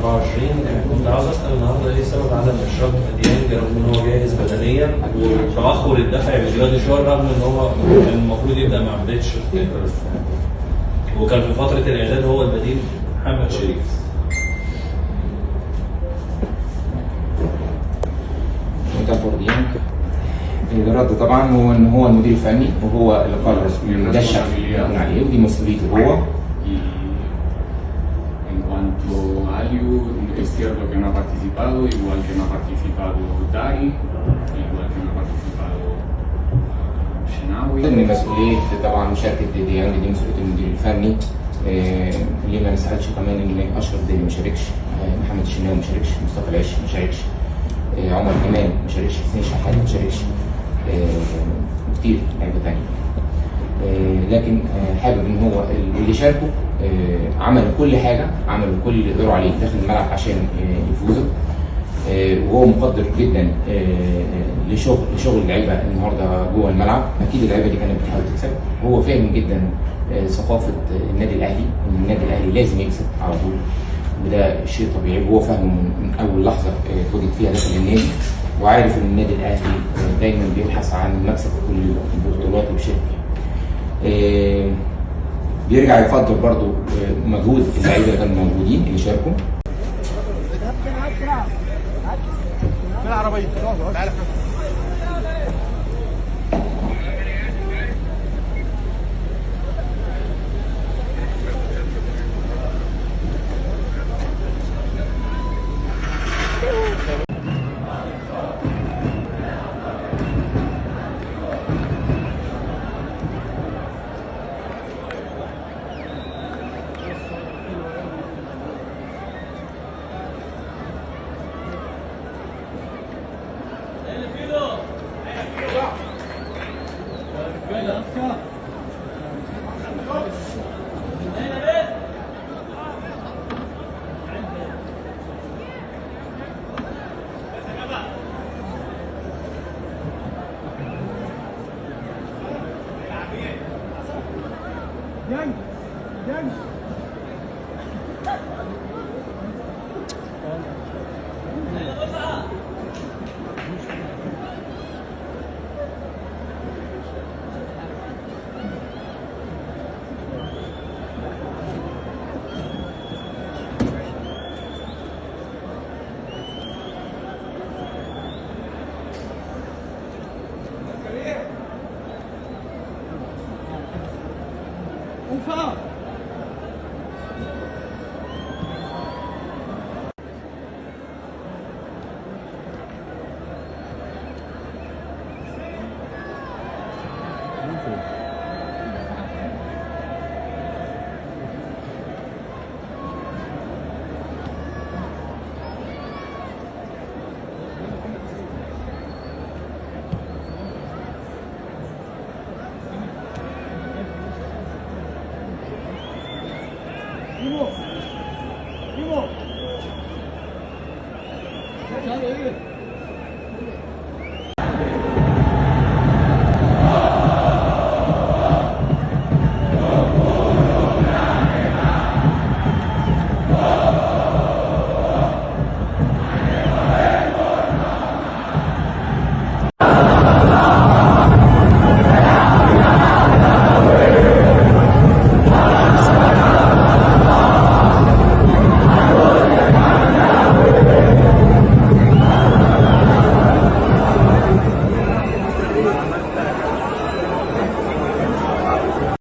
24. كنت عاوز اسال النهارده ايه سبب عدم اشراك ديانج رغم ان هو جاهز بدنيا وتاخر الدفع بجراد شويه رغم ان هو كان المفروض يبدا مع بدايه الشوط وكان في فتره الاعداد هو البديل محمد شريف. متابور ديانج الرد طبعا هو ان هو المدير الفني وهو اللي قرر المدشر يكون عليه ودي مسؤوليته هو. En cuanto a Aliu, es cierto que no ha participado, igual que no ha participado Dari, igual que no ha participado Shenawi. ان مسؤوليه طبعا مشاركه ديانج دي مسؤوليه المدير الفني. ليه ما نسالش كمان ان اشرف داري ما شاركش، محمد الشناوي ما شاركش، مصطفى العش ما شاركش، عمر كمال ما شاركش، حسين شحات ما شاركش، كتير لعيبه تانيه. لكن حابب ان هو اللي شاركوا عملوا كل حاجه، عملوا كل اللي يقدروا عليه داخل الملعب عشان يفوزوا. وهو مقدر جدا لشغل اللعيبه النهارده جوه الملعب. اكيد اللعيبه دي كانت بتحاول تكسب، هو فاهم جدا ثقافه النادي الاهلي، ان النادي الاهلي لازم يكسب على طول، وده شيء طبيعي وهو فاهمه من اول لحظه اتوجد فيها داخل النادي، وعارف ان النادي الاهلي دايما بيبحث عن المكسب في كل البطولات اللي بيشارك فيها. بيرجع يقدر برضو مجهود اللعيبه اللي كانوا موجودين اللي شاركوا. 이모! 잘해!